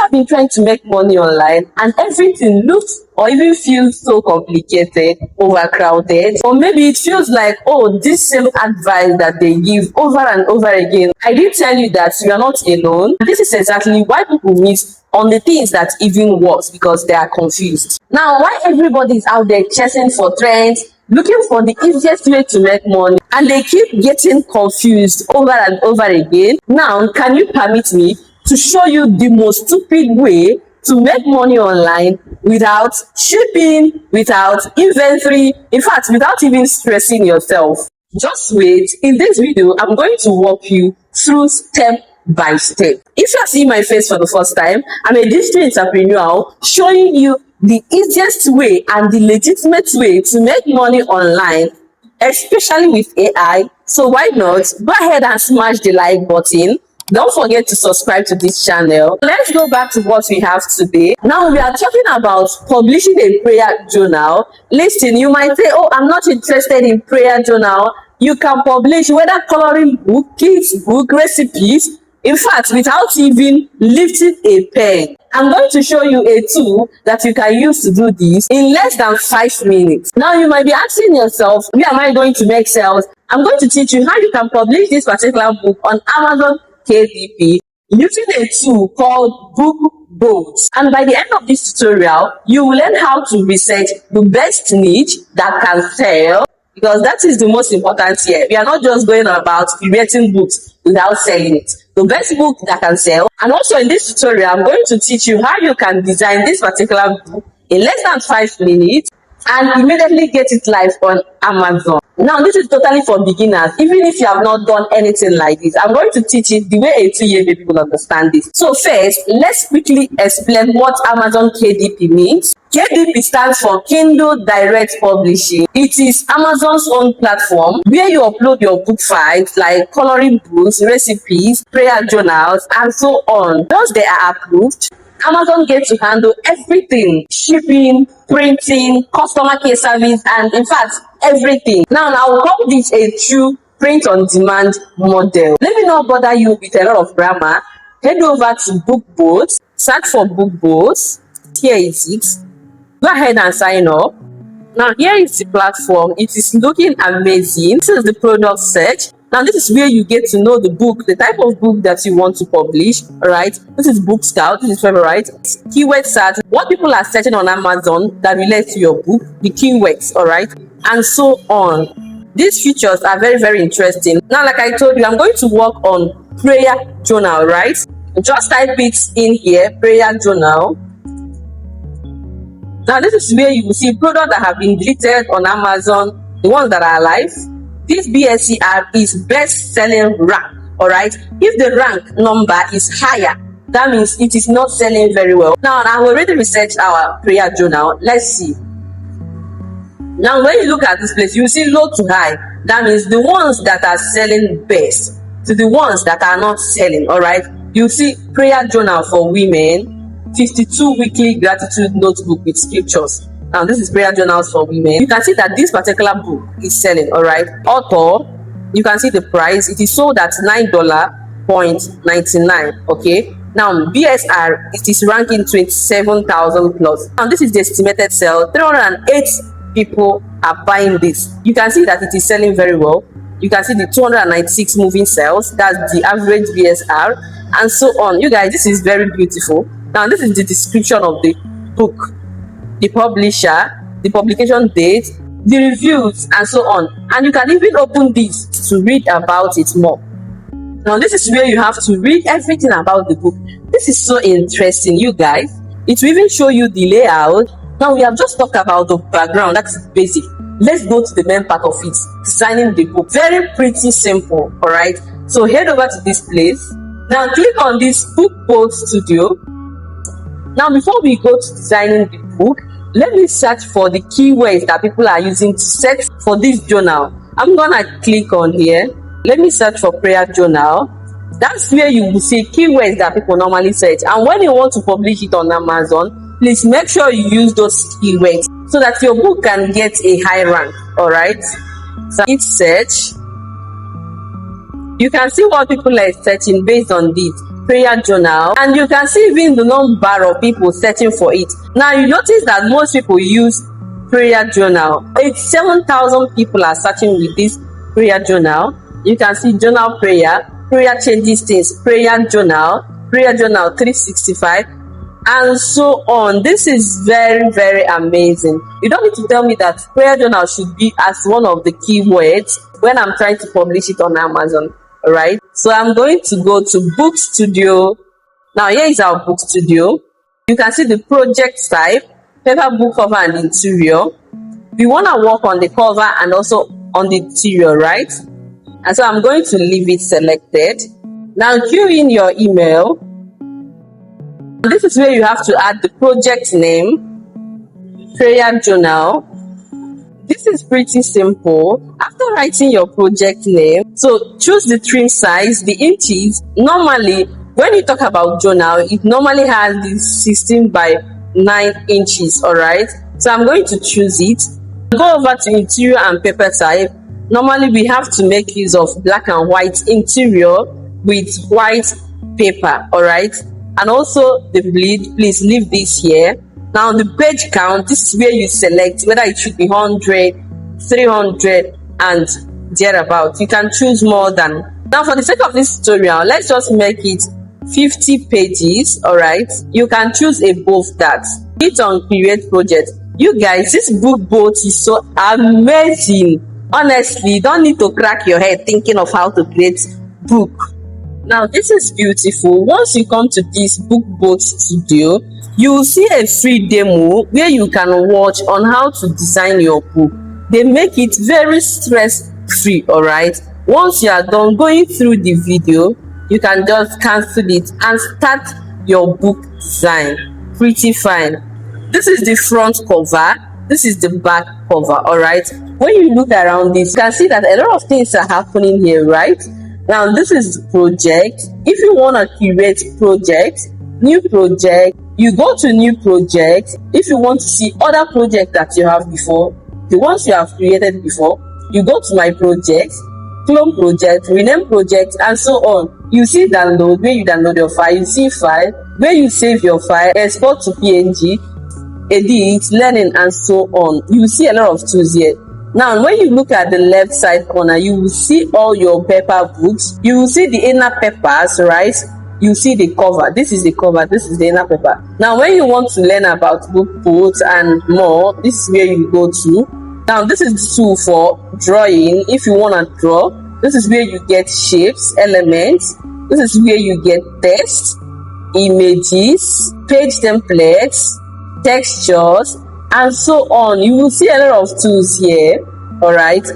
ever been trying to make money online and everything looks or even feels so complicated, overcrowded, or maybe it feels like, oh, this same advice that they give over and over again? I did tell you that you are not alone. This is exactly why people miss on the things that even works, because they are confused. Now, why everybody is out there chasing for trends, looking for the easiest way to make money, and they keep getting confused over and over again? Now, can you permit me to show you the most stupid way to make money online without shipping, without inventory, in fact, without even stressing yourself? Just wait. In this video, I'm going to walk you through step by step. If you are seeing my face for the first time, I'm a digital entrepreneur showing you the easiest way and the legitimate way to make money online, especially with AI. So why not go ahead and smash the like button. Don't forget to subscribe to this channel. Let's go back to what we have today. Now we are talking about publishing a prayer journal. Listen, you might say, oh, I'm not interested in prayer journal. You can publish whether coloring book, kids book, recipes, in fact, without even lifting a pen. I'm going to show you a tool that you can use to do this in less than 5 minutes. Now you might be asking yourself, where am I going to make sales? I'm going to teach you how you can publish this particular book on Amazon KDP using a tool called BookBolt. And by the end of this tutorial, you will learn how to research the best niche that can sell, because that is the most important here. We are not just going about creating books without selling it. The best book that can sell. And also in this tutorial, I'm going to teach you how you can design this particular book in less than 5 minutes and immediately get it live on Amazon. Now, this is totally for beginners. Even if you have not done anything like this, I'm going to teach it the way a 2-year people understand this. So first, let's quickly explain what Amazon KDP means. KDP stands for Kindle Direct Publishing. It is Amazon's own platform where you upload your book files like coloring books, recipes, prayer journals, and so on. Once they are approved, Amazon gets to handle everything: shipping, printing, customer care service, and in fact, everything. Now, I will call this a true print-on-demand model. Let me not bother you with a lot of grammar. Head over to BookBolt, search for BookBolt. Here is it. Go ahead and sign up. Now, here is the platform. It is looking amazing. This is the product search. Now, this is where you get to know the book, the type of book that you want to publish. All right. This is Book Scout. This is favorite. Keyword search. What people are searching on Amazon that relates to your book, the keywords. All right. And so on. These features are very, very interesting. Now, like I told you, I'm going to work on prayer journal, right? Just type it in here, prayer journal. Now, this is where you will see products that have been deleted on Amazon, the ones that are alive. This BSCR is best selling rank. All right. If the rank number is higher, that means it is not selling very well. Now, I've already researched our prayer journal. Let's see. Now, when you look at this place, you see low to high. That means the ones that are selling best to the ones that are not selling. All right. You see prayer journal for women, 52 weekly gratitude notebook with scriptures. Now, this is prayer journals for women. You can see that this particular book is selling. All right. Author, you can see the price. It is sold at $9.99. Okay. Now, BSR, it is ranking 27,000 plus. Now, this is the estimated sale. 308 people are buying this. You can see that it is selling very well. You can see the 296 moving sales. That's the average BSR, and so on. You guys, this is very beautiful. Now, this is the description of the book, the publisher, the publication date, the reviews, and so on. And you can even open this to read about it more. Now, this is where you have to read everything about the book. This is so interesting, you guys. It will even show you the layout. Now, we have just talked about the background. That's basic. Let's go to the main part of it, designing the book. Very pretty simple, all right? So head over to this place. Now, click on this BookBolt Studio. Now, before we go to designing the book, let me search for the keywords that people are using to search for this journal. I'm gonna click on here. Let me search for prayer journal. That's where you will see keywords that people normally search. And when you want to publish it on Amazon, please make sure you use those keywords so that your book can get a high rank. All right. So hit search. You can see what people are searching based on this. prayer journal, and you can see even the number of people searching for it. Now you notice that most people use prayer journal. It's 7,000 people are searching with this prayer journal. You can see journal prayer changes things, prayer journal 365, and so on. This is very, very amazing. You don't need to tell me that prayer journal should be as one of the keywords when I'm trying to publish it on Amazon. All right, so I'm going to go to Book Studio. Now here is our Book Studio. You can see the project type, paper, book cover, and interior. We want to work on the cover and also on the interior, right? And so I'm going to leave it selected. Now key in your email. This is where you have to add the project name, prayer journal. This is pretty simple. After writing your project name, so choose the trim size, the inches. Normally, when you talk about journal, it normally has this 16 by 9 inches, all right? So I'm going to choose it. Go over to interior and paper type. Normally, we have to make use of black and white interior with white paper, all right? And also the bleed, please leave this here. Now the page count, this is where you select whether it should be 100, 300, and thereabout. You can choose more than. Now for the sake of this tutorial, let's just make it 50 pages, all right? You can choose above that. Hit on create project. You guys, this BookBolt is so amazing. Honestly, you don't need to crack your head thinking of how to create book. Now this is beautiful. Once you come to this BookBolt studio, you will see a free demo where you can watch on how to design your book. They make it very stress free, all right? Once you are done going through the video, you can just cancel it and start your book design. Pretty fine. This is the front cover, this is the back cover, all right? When you look around this, you can see that a lot of things are happening here, right? Now this is the project. If you want to create project, new project, you go to new project. If you want to see other projects that you have before, the ones you have created before, you go to my project, clone project, rename project, and so on. You see download, where you download your file. You see file, where you save your file, export to PNG, edit, learning, and so on. You see a lot of tools here. Now when you look at the left side corner, you will see all your paper books. You will see the inner papers, right? You see the cover. This is the cover, this is the inner paper. Now when you want to learn about BookBolt and more, this is where you go to. Now this is the tool for drawing. If you want to draw, this is where you get shapes, elements. This is where you get text, images, page templates, textures, and so on. You will see a lot of tools here, all right?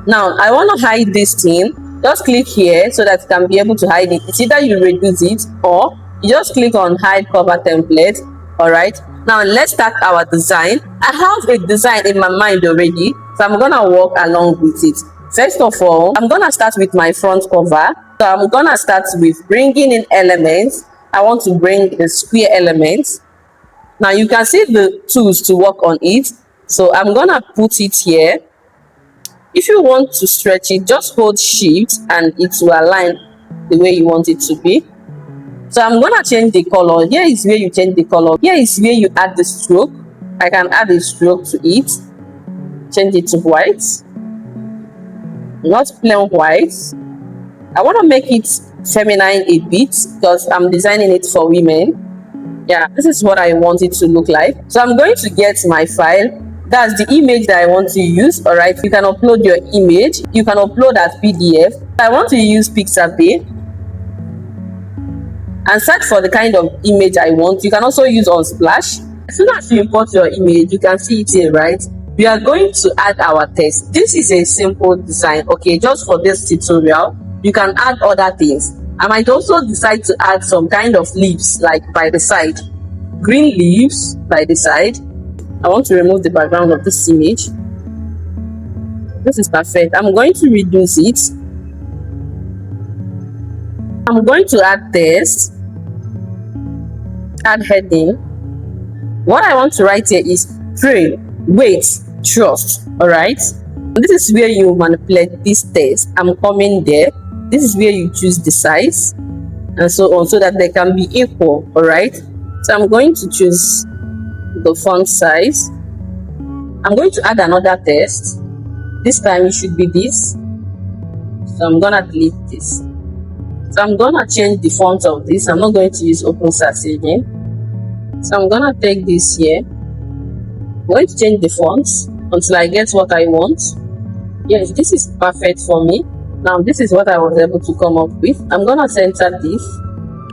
Now I want to hide this thing. Just click here so that you can be able to hide it. It's either you reduce it or you just click on hide cover template, all right? Now let's start our design. I have a design in my mind already, so I'm gonna walk along with it. First of all, I'm gonna start with my front cover. So I'm gonna start with bringing in elements. I want to bring the square elements. Now you can see the tools to work on it. So I'm gonna put it here. If you want to stretch it, just hold shift and it will align the way you want it to be. So I'm gonna change the color. Here is where you change the color. Here is where you add the stroke. I can add a stroke to it. Change it to white, not plain white. I want to make it feminine a bit because I'm designing it for women. Yeah, this is what I want it to look like. So I'm going to get my file. That's the image that I want to use, all right? You can upload your image. You can upload as PDF. I want to use Pixabay and search for the kind of image I want. You can also use Unsplash. As soon as you import your image, you can see it here, right? We are going to add our text. This is a simple design, okay? Just for this tutorial, you can add other things. I might also decide to add some kind of leaves, like by the side. Green leaves by the side. I want to remove the background of this image. This is perfect. I'm going to reduce it. I'm going to add text, add heading. What I want to write here is pray, wait, trust. All right. This is where you manipulate this text. I'm coming there. This is where you choose the size. and so on, so that they can be equal. All right, so I'm going to choose the font size. I'm going to add another text. This time it should be this, so I'm gonna delete this. So I'm gonna change the font of this. I'm not going to use Open Sassy again, so I'm gonna take this here. I'm going to change the fonts until I get what I want. Yes, this is perfect for me. Now this is what I was able to come up with. I'm gonna center this.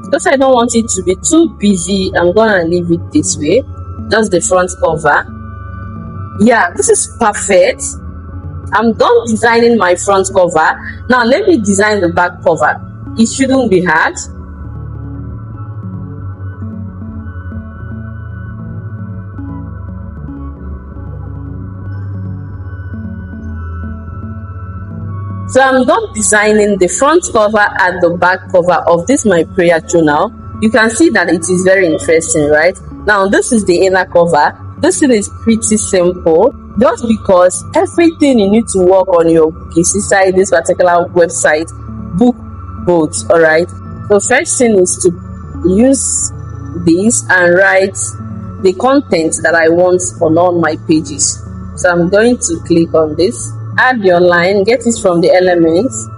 Because I don't want it to be too busy, I'm gonna leave it this way. Just the front cover. Yeah, this is perfect. I'm done designing my front cover. Now let me design the back cover. It shouldn't be hard. So I'm done designing the front cover and the back cover of this my prayer journal. You can see that it is very interesting, right? Now this is the inner cover. This thing is pretty simple, just because everything you need to work on your book is inside this particular website, BookBolt. All right, the first thing is to use this and write the content that I want on all my pages. So I'm going to click on this, add your line, get it from the elements.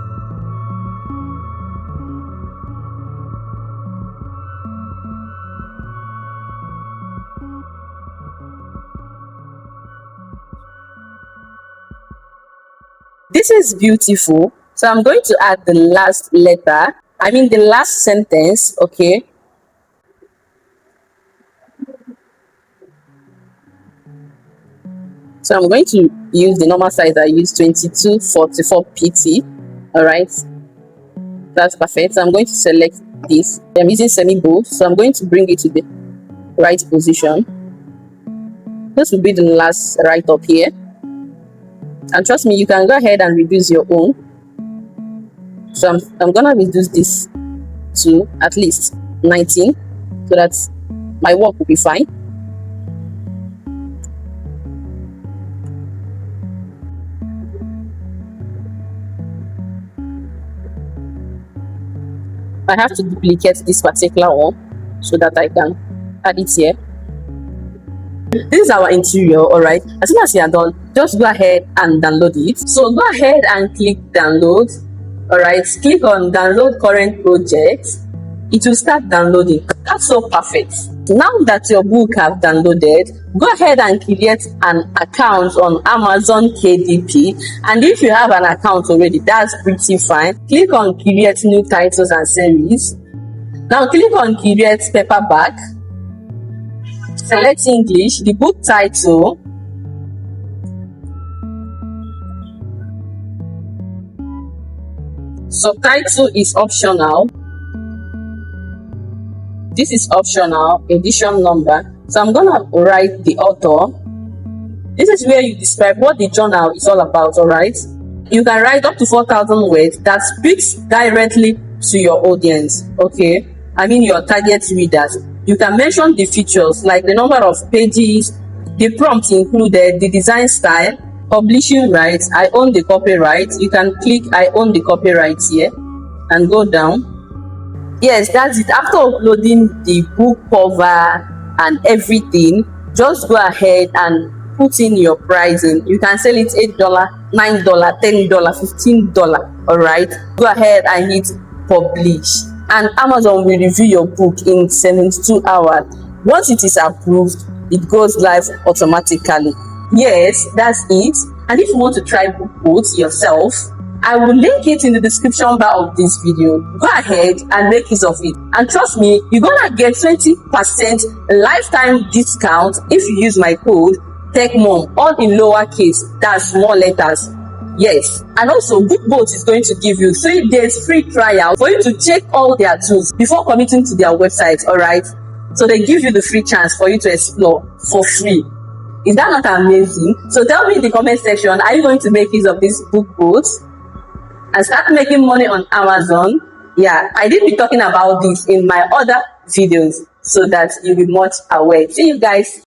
This is beautiful. So I'm going to add the last letter, the last sentence. Okay, so I'm going to use the normal size. I use 2244 pt. All right, that's perfect. So I'm going to select this. I'm using semi-bold, so I'm going to bring it to the right position. This will be the last right up here, and trust me, you can go ahead and reduce your own. So I'm gonna reduce this to at least 19, so that my work will be fine. I have to duplicate this particular one so that I can add it here. This is our interior. All right, as soon as you are done, just go ahead and download it. So go ahead and click download. All right, click on download current project. It will start downloading. That's so perfect. Now that your book have downloaded, go ahead and create an account on Amazon KDP. And if you have an account already, that's pretty fine. Click on create new titles and series. Now click on create paperback. Select English, the book title. Subtitle is optional. This is optional, edition number. So I'm gonna write the author. This is where you describe what the journal is all about. All right, you can write up to 4,000 words that speaks directly to your audience. Okay, your target readers. You can mention the features like the number of pages, the prompt included, the design style, publishing rights. I own the copyright. You can click I own the copyright here and go down. Yes, that's it. After uploading the book cover and everything, just go ahead and put in your pricing. You can sell it $8, $9, $10, $15. All right, go ahead and hit publish, and Amazon will review your book in 72 hours. Once it is approved, it goes live automatically. Yes, that's it. And if you want to try BookBolt yourself, I will link it in the description bar of this video. Go ahead and make use of it. And trust me, you're gonna get 20% lifetime discount if you use my code Techmom, all in lowercase, that's small letters. Yes, and also BookBolt is going to give you 3 days free trial for you to check all their tools before committing to their website. All right, so they give you the free chance for you to explore for free. Is that not amazing? So tell me in the comment section, are you going to make use of this BookBolt and start making money on Amazon? Yeah, I did be talking about this in my other videos so that you'll be much aware. See you guys.